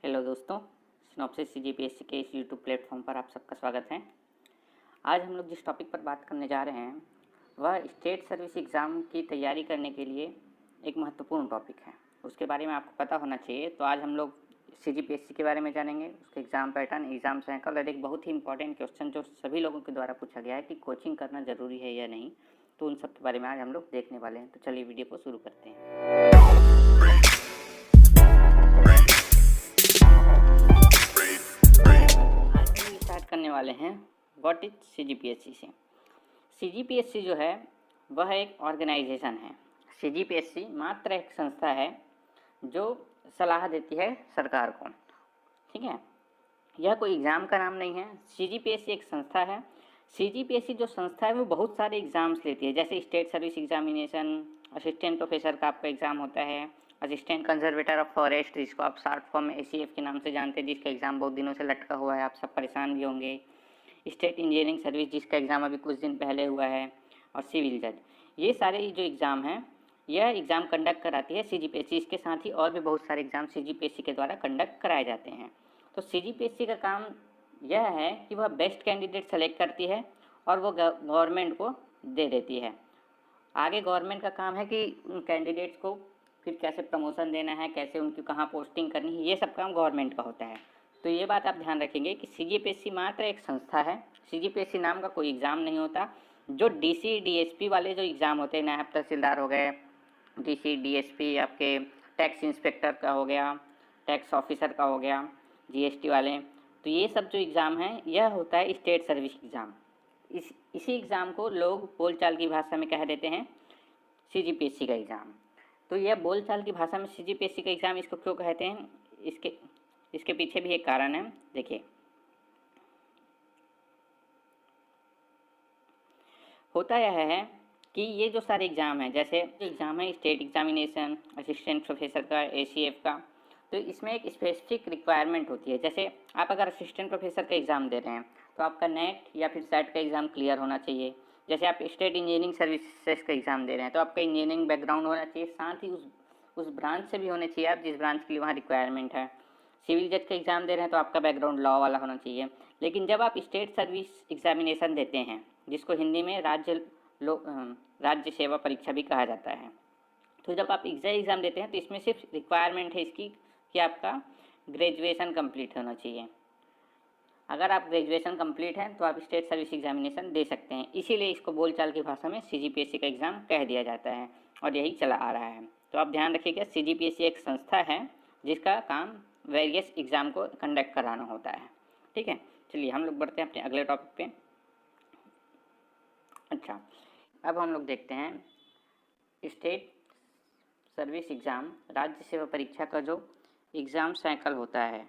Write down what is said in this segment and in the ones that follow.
Hello दोस्तों, synopsis CGPSC के इस यूट्यूब प्लेटफॉर्म पर आप सबका स्वागत है। आज हम लोग जिस टॉपिक पर बात करने जा रहे हैं वह स्टेट सर्विस एग्ज़ाम की तैयारी करने के लिए एक महत्वपूर्ण टॉपिक है। उसके बारे में आपको पता होना चाहिए। तो आज हम लोग सीजीपीएससी के बारे में जानेंगे, उसके एग्ज़ाम पैटर्न, एग्ज़ाम साइकिल और एक बहुत ही इंपॉर्टेंट क्वेश्चन जो सभी लोगों के द्वारा पूछा गया है कि कोचिंग करना ज़रूरी है या नहीं। तो उन सब के बारे में आज हम लोग देखने वाले हैं। तो चलिए वीडियो को शुरू करते हैं। करने वाले हैं व्हाट इज सीजीपीएससी से। सीजीपीएससी जो है वह एक ऑर्गेनाइजेशन है। सीजीपीएससी मात्र एक संस्था है जो सलाह देती है सरकार को, ठीक है। यह कोई एग्ज़ाम का नाम नहीं है। सीजीपीएससी एक संस्था है। सीजीपीएससी जो संस्था है वो बहुत सारे एग्ज़ाम्स लेती है, जैसे state service examination, assistant professor का आपका एग्ज़ाम होता है, असिस्टेंट कंजर्वेटर ऑफ फॉरेस्ट जिसको आप शॉर्ट फॉर्म में एसीएफ के नाम से जानते हैं, जिसका एग्ज़ाम बहुत दिनों से लटका हुआ है, आप सब परेशान भी होंगे। स्टेट इंजीनियरिंग सर्विस जिसका एग्ज़ाम अभी कुछ दिन पहले हुआ है, और सिविल जज। ये सारे जो एग्ज़ाम हैं यह एग्ज़ाम कंडक्ट कराती है सीजीपीएससी। इसके साथ ही और भी बहुत सारे एग्ज़ाम सीजीपीएससी के द्वारा कंडक्ट कराए जाते हैं। तो सीजीपीएससी का काम यह है कि वह बेस्ट कैंडिडेट सेलेक्ट करती है और वो गवर्नमेंट को दे देती है। आगे गवर्नमेंट का काम है कि उन कैंडिडेट्स को फिर कैसे प्रमोशन देना है, कैसे उनकी कहाँ पोस्टिंग करनी है, ये सब काम गवर्नमेंट का होता है। तो ये बात आप ध्यान रखेंगे कि सीजीपीएससी मात्र एक संस्था है। सीजीपीएससी नाम का कोई एग्ज़ाम नहीं होता। जो डीसी डीएसपी वाले जो एग्ज़ाम होते हैं, नायब तहसीलदार हो गए, डीसी डीएसपी, आपके टैक्स इंस्पेक्टर का हो गया, टैक्स ऑफिसर का हो गया, जीएसटी वाले, तो ये सब जो एग्ज़ाम है यह होता है स्टेट सर्विस एग्ज़ाम। इसी एग्ज़ाम को लोग बोलचाल की भाषा में कह देते हैं सीजीपीएससी का एग्ज़ाम। तो यह बोलचाल की भाषा में सीजीपीएससी का एग्ज़ाम इसको क्यों कहते हैं, इसके पीछे भी एक कारण है। देखिए, होता यह है कि ये जो सारे एग्ज़ाम हैं, जैसे एग्ज़ाम है स्टेट एग्जामिनेशन, असिस्टेंट प्रोफेसर का, एसीएफ का, तो इसमें एक स्पेसिफिक रिक्वायरमेंट होती है। जैसे आप अगर असिस्टेंट प्रोफेसर का एग्ज़ाम दे रहे हैं तो आपका नेट या फिर सेट का एग्ज़ाम क्लियर होना चाहिए। जैसे आप स्टेट इंजीनियरिंग सर्विसेज का एग्ज़ाम दे रहे हैं तो आपका इंजीनियरिंग बैकग्राउंड होना चाहिए, साथ ही उस ब्रांच से भी होने चाहिए आप जिस ब्रांच के लिए वहाँ रिक्वायरमेंट है। सिविल जज का एग्ज़ाम दे रहे हैं तो आपका बैकग्राउंड लॉ वाला होना चाहिए। लेकिन जब आप स्टेट सर्विस एग्जामिनेशन देते हैं, जिसको हिंदी में राज्य सेवा परीक्षा भी कहा जाता है, तो जब आप एग्ज़ाम देते हैं तो इसमें सिर्फ रिक्वायरमेंट है इसकी कि आपका ग्रेजुएशन कंप्लीट होना चाहिए। अगर आप ग्रेजुएशन कंप्लीट है तो आप स्टेट सर्विस एग्जामिनेशन दे सकते हैं। इसीलिए इसको बोलचाल की भाषा में सीजीपीएससी का एग्ज़ाम कह दिया जाता है और यही चला आ रहा है। तो आप ध्यान रखिएगा, सीजीपीएससी एक संस्था है जिसका काम वेरियस एग्ज़ाम को कंडक्ट कराना होता है, ठीक है। चलिए हम लोग बढ़ते हैं अपने अगले टॉपिक पे। अच्छा, अब हम लोग देखते हैं स्टेट सर्विस एग्ज़ाम, राज्य सेवा परीक्षा का जो एग्ज़ाम साइकिल होता है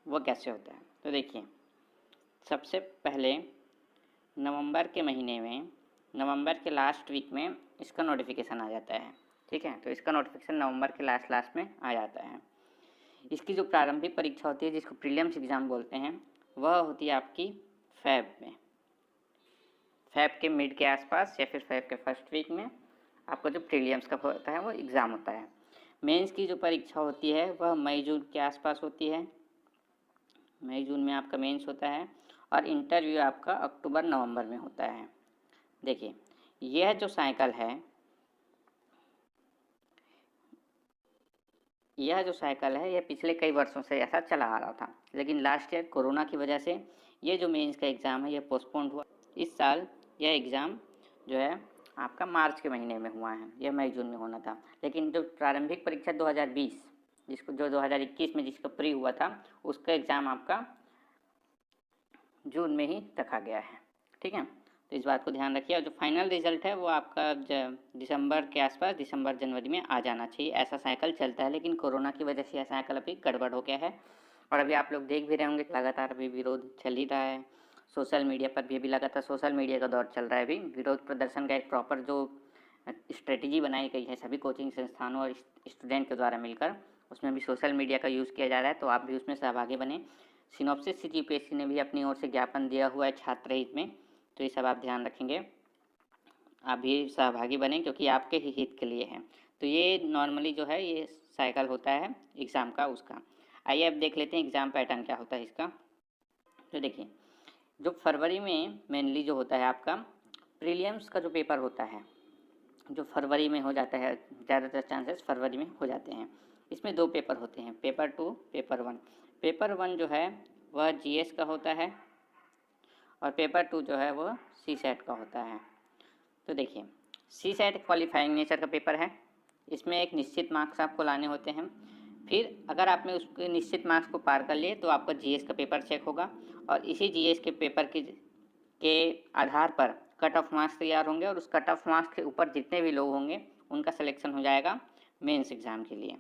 वो कैसे होता है। तो देखिए, सबसे पहले नवंबर के महीने में, नवंबर के लास्ट वीक में इसका नोटिफिकेशन आ जाता है, ठीक है। तो इसका नोटिफिकेशन नवंबर के लास्ट में आ जाता है। इसकी जो प्रारंभिक परीक्षा होती है जिसको प्रीलिम्स एग्ज़ाम बोलते हैं, वह होती है आपकी फैब में, फैब के मिड के आसपास या फिर फैब के फर्स्ट वीक में आपका जो प्रीलिम्स का होता है वो एग्ज़ाम होता है। मेंस की जो परीक्षा होती है वह मई जून के आसपास होती है। मई जून में आपका मेंस होता है और इंटरव्यू आपका अक्टूबर नवंबर में होता है। देखिए, यह जो साइकिल है, यह पिछले कई वर्षों से ऐसा चला आ रहा था, लेकिन लास्ट ईयर कोरोना की वजह से ये जो मेंस का एग्ज़ाम है ये पोस्टपोन्ड हुआ। इस साल यह एग्ज़ाम जो है आपका मार्च के महीने में हुआ है, यह मई जून में होना था। लेकिन जो प्रारंभिक परीक्षा 2020 जिसको जो 2021 में जिसका प्री हुआ था, उसका एग्ज़ाम आपका जून में ही रखा गया है, ठीक है। तो इस बात को ध्यान रखिए। और जो फाइनल रिजल्ट है वो आपका दिसंबर के आसपास, दिसंबर जनवरी में आ जाना चाहिए। ऐसा साइकिल चलता है, लेकिन कोरोना की वजह से यह साइकिल अभी गड़बड़ हो गया है। और अभी आप लोग देख भी रहे होंगे लगातार अभी विरोध चल ही रहा है। सोशल मीडिया पर भी अभी लगातार सोशल मीडिया का दौर चल रहा है। अभी विरोध प्रदर्शन का एक प्रॉपर जो स्ट्रेटजी बनाई गई है सभी कोचिंग संस्थानों और स्टूडेंट के द्वारा मिलकर, उसमें भी सोशल मीडिया का यूज़ किया जा रहा है। तो आप भी उसमें सहभागी बने। सिनॉप्सिस सीजीपीएससी ने भी अपनी ओर से ज्ञापन दिया हुआ है छात्र हित में, तो ये सब आप ध्यान रखेंगे, आप भी सहभागी बने क्योंकि आपके ही हित के लिए है। तो ये नॉर्मली जो है ये साइकिल होता है एग्ज़ाम का उसका। आइए अब देख लेते हैं एग्ज़ाम पैटर्न क्या होता है इसका। तो देखिए, जो फरवरी में मेनली जो होता है आपका प्रीलिम्स का जो पेपर होता है, जो फरवरी में हो जाता है, ज़्यादातर चांसेस फरवरी में हो जाते हैं। इसमें 2 पेपर होते हैं, पेपर 2, पेपर 1। पेपर 1 जो है वह जीएस का होता है और पेपर 2 जो है वह सीसेट का होता है। तो देखिए, सीसेट क्वालिफाइंग नेचर का पेपर है। इसमें एक निश्चित मार्क्स आपको लाने होते हैं। फिर अगर आपने उसके निश्चित मार्क्स को पार कर लिए तो आपका जीएस का पेपर चेक होगा और इसी जीएस के पेपर के आधार पर कट ऑफ मार्क्स तैयार होंगे और उस कट ऑफ मार्क्स के ऊपर जितने भी लोग होंगे उनका सिलेक्शन हो जाएगा मेंस एग्ज़ाम के लिए।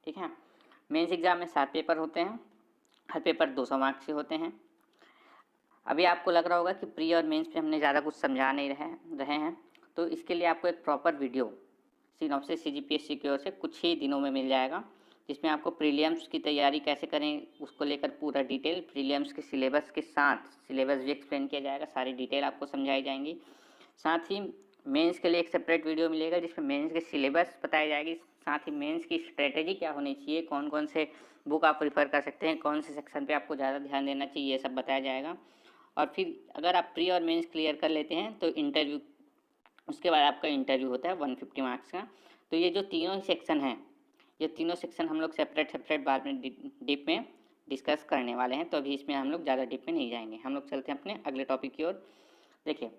ठीक है, मेंस एग्ज़ाम में 7 पेपर होते हैं, हर पेपर 200 मार्क्स के होते हैं। अभी आपको लग रहा होगा कि प्री और मेंस पे हमने ज़्यादा कुछ समझा नहीं रहे हैं, तो इसके लिए आपको एक प्रॉपर वीडियो सिनॉप्सिस सीजीपीएससी की ओर से कुछ ही दिनों में मिल जाएगा, जिसमें आपको प्रीलिम्स की तैयारी कैसे करें उसको लेकर पूरा डिटेल, प्रीलिम्स के सिलेबस के साथ सिलेबस भी एक्सप्लेन किया जाएगा, सारी डिटेल आपको समझाई जाएंगी। साथ ही मेंस के लिए एक सेपरेट वीडियो मिलेगा जिसमें मेंस के सिलेबस बताई जाएगी, साथ ही मेंस की स्ट्रेटेजी क्या होनी चाहिए, कौन कौन से बुक आप प्रीफर कर सकते हैं, कौन से सेक्शन पे आपको ज़्यादा ध्यान देना चाहिए, ये सब बताया जाएगा। और फिर अगर आप प्री और मेंस क्लियर कर लेते हैं तो इंटरव्यू, उसके बाद आपका इंटरव्यू होता है 150 मार्क्स का। तो ये जो तीनों सेक्शन हैं, ये तीनों सेक्शन हम लोग सेपरेट बाद में डीप में डिस्कस करने वाले हैं, तो अभी इसमें हम लोग ज़्यादा डीप में नहीं जाएंगे। हम लोग चलते हैं अपने अगले टॉपिक की ओर। देखिए,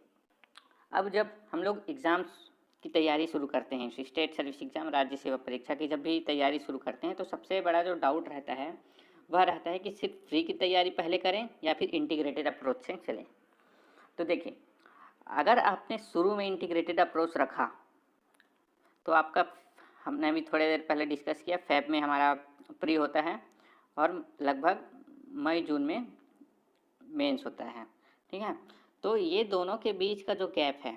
अब जब हम लोग एग्ज़ाम्स की तैयारी शुरू करते हैं, स्टेट सर्विस एग्ज़ाम, राज्य सेवा परीक्षा की जब भी तैयारी शुरू करते हैं तो सबसे बड़ा जो डाउट रहता है वह रहता है कि सिर्फ फ्री की तैयारी पहले करें या फिर इंटीग्रेटेड अप्रोच से चलें। तो देखिए, अगर आपने शुरू में इंटीग्रेटेड अप्रोच रखा तो आपका, हमने अभी थोड़ी देर पहले डिस्कस किया, फेब में हमारा प्री होता है और लगभग मई जून में मेंस होता है। ठीक है, तो ये दोनों के बीच का जो गैप है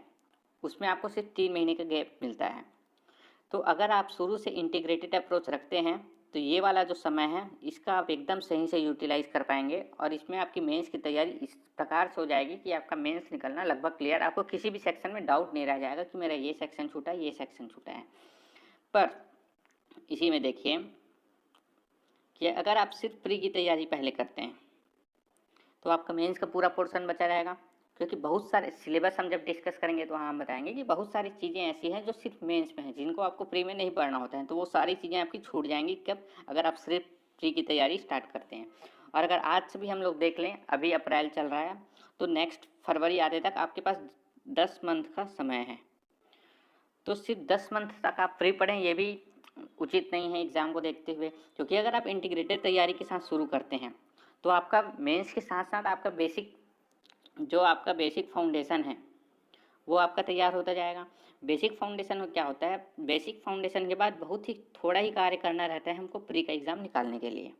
उसमें आपको सिर्फ 3 महीने का गैप मिलता है। तो अगर आप शुरू से इंटीग्रेटेड अप्रोच रखते हैं तो ये वाला जो समय है इसका आप एकदम सही से यूटिलाइज़ कर पाएंगे और इसमें आपकी मेंस की तैयारी इस प्रकार से हो जाएगी कि आपका मेंस निकलना लगभग क्लियर, आपको किसी भी सेक्शन में डाउट नहीं रह जाएगा कि मेरा ये सेक्शन छूटा है, ये सेक्शन छूटा है। पर इसी में देखिए कि अगर आप सिर्फ प्री की तैयारी पहले करते हैं तो आपका मेंस का पूरा पोर्शन बचा रहेगा, क्योंकि बहुत सारे सिलेबस हम जब डिस्कस करेंगे तो वहाँ हम बताएंगे कि बहुत सारी चीज़ें ऐसी हैं जो सिर्फ मेंस में हैं, जिनको आपको प्री में नहीं पढ़ना होता है, तो वो सारी चीज़ें आपकी छूट जाएंगी कब, अगर आप सिर्फ प्री की तैयारी स्टार्ट करते हैं। और अगर आज से भी हम लोग देख लें, अभी अप्रैल चल रहा है, तो नेक्स्ट फरवरी आने तक आपके पास 10 मंथ का समय है। तो सिर्फ 10 मंथ तक आप प्री पढ़ें ये भी उचित नहीं है एग्ज़ाम को देखते हुए, क्योंकि अगर आप इंटीग्रेटेड तैयारी के साथ शुरू करते हैं तो आपका मेंस के साथ साथ आपका बेसिक फाउंडेशन है वो आपका तैयार होता जाएगा। बेसिक फाउंडेशन में क्या होता है, बेसिक फाउंडेशन के बाद बहुत ही थोड़ा ही कार्य करना रहता है हमको प्री का एग्ज़ाम निकालने के लिए।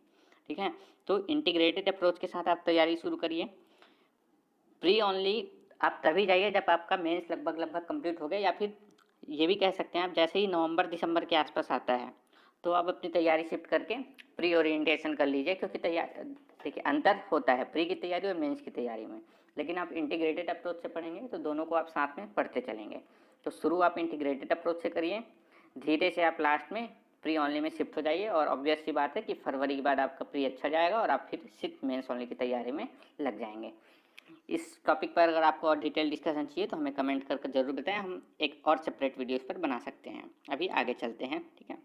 ठीक है, तो इंटीग्रेटेड अप्रोच के साथ आप तैयारी शुरू करिए। प्री ओनली आप तभी जाइए जब आपका मेंस लगभग कंप्लीट हो गया, या फिर ये भी कह सकते हैं आप जैसे ही नवंबर दिसंबर के आसपास आता है तो आप अपनी तैयारी शिफ्ट करके प्री ओरिएंटेशन कर लीजिए, क्योंकि तैयार देखिए अंतर होता है प्री की तैयारी और मेंस की तैयारी में, लेकिन आप इंटीग्रेटेड अप्रोच से पढ़ेंगे तो दोनों को आप साथ में पढ़ते चलेंगे। तो शुरू आप इंटीग्रेटेड अप्रोच से करिए, धीरे से आप लास्ट में प्री ओनली में शिफ्ट हो जाइए, और ऑब्वियस सी बात है कि फरवरी के बाद आपका प्री अच्छा जाएगा और आप फिर सिर्फ मेंस ओनली की तैयारी में लग जाएंगे। इस टॉपिक पर अगर आपको और डिटेल डिस्कशन चाहिए तो हमें कमेंट करके ज़रूर बताएं, हम एक और सेपरेट वीडियो इस पर बना सकते हैं। अभी आगे चलते हैं। ठीक है,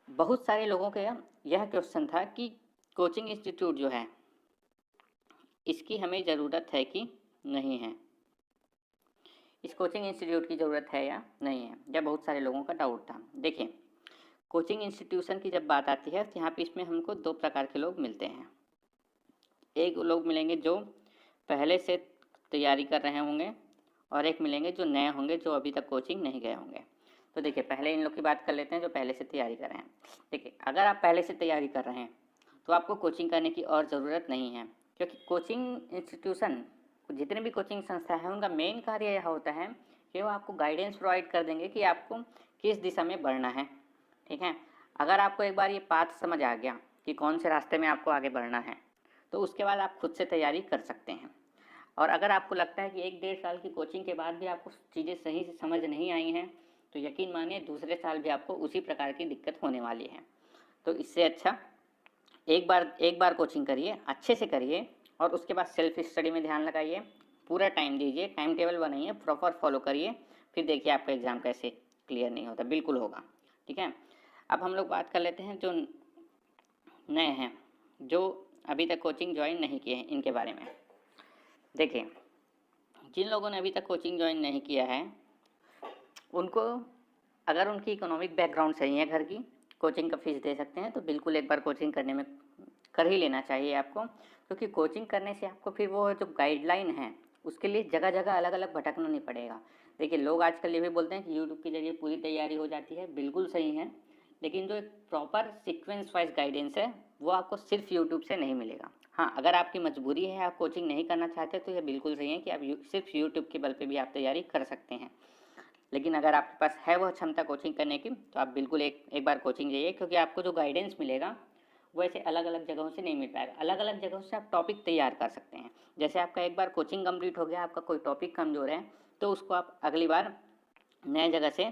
बहुत सारे लोगों का यह क्वेश्चन था कि कोचिंग इंस्टीट्यूट जो है इसकी हमें ज़रूरत है कि नहीं है, इस कोचिंग इंस्टीट्यूट की ज़रूरत है या नहीं है, यह बहुत सारे लोगों का डाउट था। देखिए, कोचिंग इंस्टीट्यूशन की जब बात आती है तो यहाँ पे इसमें हमको 2 प्रकार के लोग मिलते हैं। एक लोग मिलेंगे जो पहले से तैयारी कर रहे होंगे और एक मिलेंगे जो नए होंगे, जो अभी तक कोचिंग नहीं गए होंगे। तो देखिए, पहले इन लोग की बात कर लेते हैं जो पहले से तैयारी कर रहे हैं। देखिए, अगर आप पहले से तैयारी कर रहे हैं तो आपको कोचिंग करने की और ज़रूरत नहीं है, क्योंकि कोचिंग इंस्टीट्यूशन, जितने भी कोचिंग संस्था है उनका मेन कार्य यह होता है कि वो आपको गाइडेंस प्रोवाइड कर देंगे कि आपको किस दिशा में बढ़ना है। ठीक है, अगर आपको एक बार ये पाथ समझ आ गया कि कौन से रास्ते में आपको आगे बढ़ना है तो उसके बाद आप खुद से तैयारी कर सकते हैं। और अगर आपको लगता है कि 1-1.5 साल की कोचिंग के बाद भी आपको चीज़ें सही से समझ नहीं आई हैं तो यकीन मानिए दूसरे साल भी आपको उसी प्रकार की दिक्कत होने वाली है। तो इससे अच्छा एक बार कोचिंग करिए, अच्छे से करिए और उसके बाद सेल्फ स्टडी में ध्यान लगाइए, पूरा टाइम दीजिए, टाइम टेबल बनाइए, प्रॉपर फॉलो करिए, फिर देखिए आपका एग्ज़ाम कैसे क्लियर नहीं होता, बिल्कुल होगा। ठीक है, अब हम लोग बात कर लेते हैं जो नए हैं, जो अभी तक कोचिंग ज्वाइन नहीं किए हैं, इनके बारे में। देखिए, जिन लोगों ने अभी तक कोचिंग ज्वाइन नहीं किया है, उनको अगर उनकी इकोनॉमिक बैकग्राउंड सही है, घर की कोचिंग का फीस दे सकते हैं, तो बिल्कुल एक बार कोचिंग करने में कर ही लेना चाहिए आपको, क्योंकि कोचिंग करने से आपको फिर वो जो गाइडलाइन है उसके लिए जगह जगह अलग अलग भटकना नहीं पड़ेगा। देखिए, लोग आजकल ये भी बोलते हैं कि यूट्यूब के जरिए पूरी तैयारी हो जाती है, बिल्कुल सही है, लेकिन जो एक प्रॉपर सीक्वेंस वाइज गाइडेंस है वो आपको सिर्फ यूट्यूब से नहीं मिलेगा। हाँ, अगर आपकी मजबूरी है, आप कोचिंग नहीं करना चाहते, तो ये बिल्कुल सही है कि आप सिर्फ यूट्यूब के बल पे भी आप तैयारी कर सकते हैं। लेकिन अगर आपके पास है वह क्षमता कोचिंग करने की, तो आप बिल्कुल एक बार कोचिंग जाइए, क्योंकि आपको जो गाइडेंस मिलेगा वो ऐसे अलग अलग जगहों से नहीं मिल पाएगा। अलग अलग जगहों से आप टॉपिक तैयार कर सकते हैं। जैसे आपका एक बार कोचिंग कंप्लीट हो गया, आपका कोई टॉपिक कमज़ोर है, तो उसको आप अगली बार नए जगह से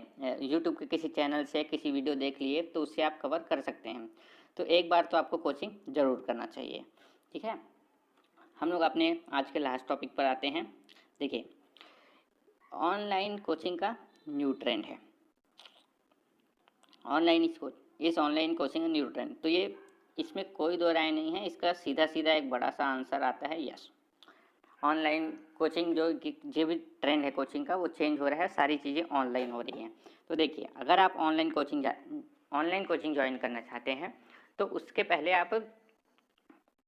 यूट्यूब के किसी चैनल से किसी वीडियो देख लिए, तो उससे आप कवर कर सकते हैं। तो एक बार तो आपको कोचिंग ज़रूर करना चाहिए। ठीक है, हम लोग अपने आज के लास्ट टॉपिक पर आते हैं। देखिए, ऑनलाइन कोचिंग का न्यू ट्रेंड है। इस ऑनलाइन कोचिंग का न्यू ट्रेंड, तो ये इसमें कोई दो राय नहीं है, इसका सीधा सीधा एक बड़ा सा आंसर आता है यस। ऑनलाइन कोचिंग जो भी ट्रेंड है कोचिंग का, वो चेंज हो रहा है, सारी चीज़ें ऑनलाइन हो रही हैं। तो देखिए, अगर आप ऑनलाइन कोचिंग ज्वाइन करना चाहते हैं, तो उसके पहले आप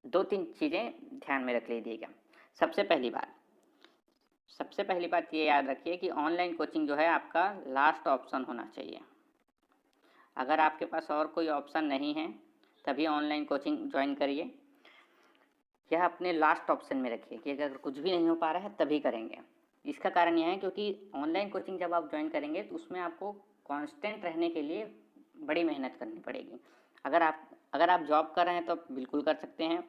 2-3 चीज़ें ध्यान में रख लीजिएगा। सबसे पहली बात ये याद रखिए कि ऑनलाइन कोचिंग जो है आपका लास्ट ऑप्शन होना चाहिए। अगर आपके पास और कोई ऑप्शन नहीं है, तभी ऑनलाइन कोचिंग ज्वाइन करिए। यह अपने लास्ट ऑप्शन में रखिए कि अगर कुछ भी नहीं हो पा रहा है तभी करेंगे। इसका कारण यह है क्योंकि ऑनलाइन कोचिंग जब आप ज्वाइन करेंगे, तो उसमें आपको कांस्टेंट रहने के लिए बड़ी मेहनत करनी पड़ेगी। अगर आप जॉब कर रहे हैं तो बिल्कुल कर सकते हैं,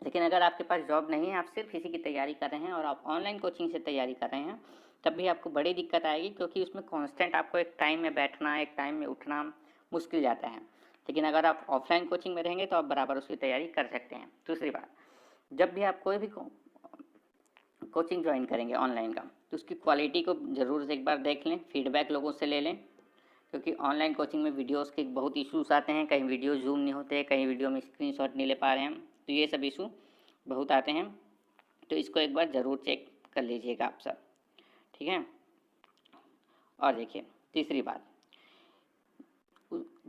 लेकिन अगर आपके पास जॉब नहीं है, आप सिर्फ इसी की तैयारी कर रहे हैं और आप ऑनलाइन कोचिंग से तैयारी कर रहे हैं, तब भी आपको बड़ी दिक्कत आएगी, क्योंकि उसमें कांस्टेंट आपको एक टाइम में बैठना, एक टाइम में उठना मुश्किल जाता है। लेकिन अगर आप ऑफलाइन कोचिंग में रहेंगे तो आप बराबर उसकी तैयारी कर सकते हैं। दूसरी बात, जब भी आप कोई भी कोचिंग ज्वाइन करेंगे ऑनलाइन का, तो उसकी क्वालिटी को ज़रूर से एक बार देख लें, फीडबैक लोगों से ले लें, क्योंकि ऑनलाइन कोचिंग में वीडियोस के बहुत इश्यूज आते हैं। कहीं वीडियो जूम नहीं होते, कहीं वीडियो में स्क्रीनशॉट नहीं ले पा रहे हैं, तो ये सब इशू बहुत आते हैं। तो इसको एक बार ज़रूर चेक कर लीजिएगा आप सब। ठीक है, और देखिए, तीसरी बात,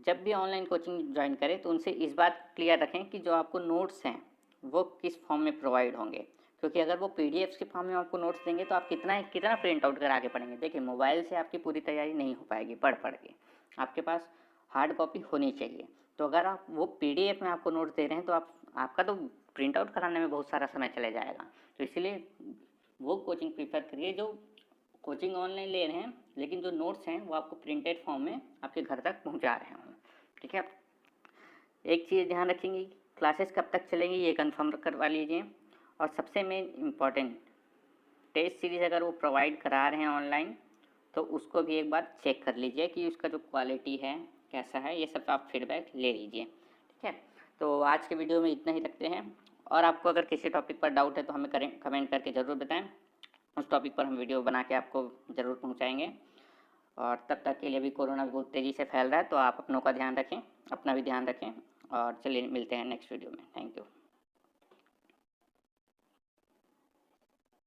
जब भी ऑनलाइन कोचिंग ज्वाइन करें तो उनसे इस बात क्लियर रखें कि जो आपको नोट्स हैं वो किस फॉर्म में प्रोवाइड होंगे, क्योंकि अगर वो पीडीएफ के फॉर्म में आपको नोट्स देंगे तो आप कितना प्रिंट आउट करा के पढ़ेंगे। देखिए, मोबाइल से आपकी पूरी तैयारी नहीं हो पाएगी पढ़ के, आपके पास हार्ड कॉपी होनी चाहिए। तो अगर आप वो पीडीएफ में आपको नोट्स दे रहे हैं, तो आपका तो प्रिंट आउट कराने में बहुत सारा समय चले जाएगा। तो इसलिए वो कोचिंग प्रीफर करिए जो कोचिंग ऑनलाइन ले रहे हैं, लेकिन जो नोट्स हैं वो आपको प्रिंटेड फॉर्म में आपके घर तक पहुंचा रहे हों। ठीक है, एक चीज़ ध्यान रखेंगे, क्लासेस कब तक चलेंगी ये कंफर्म करवा लीजिए। और सबसे मेन इम्पॉर्टेंट, टेस्ट सीरीज़ अगर वो प्रोवाइड करा रहे हैं ऑनलाइन, तो उसको भी एक बार चेक कर लीजिए कि उसका जो क्वालिटी है कैसा है, ये सब आप फीडबैक ले लीजिए। ठीक है, तो आज के वीडियो में इतना ही रखते हैं, और आपको अगर किसी टॉपिक पर डाउट है तो हमें कमेंट करके ज़रूर बताएं। उस टॉपिक पर हम वीडियो बना के आपको ज़रूर पहुंचाएंगे। और तब तक के लिए भी कोरोना बहुत तेज़ी से फैल रहा है, तो आप अपनों का ध्यान रखें, अपना भी ध्यान रखें, और चलिए मिलते हैं नेक्स्ट वीडियो में। Thank you.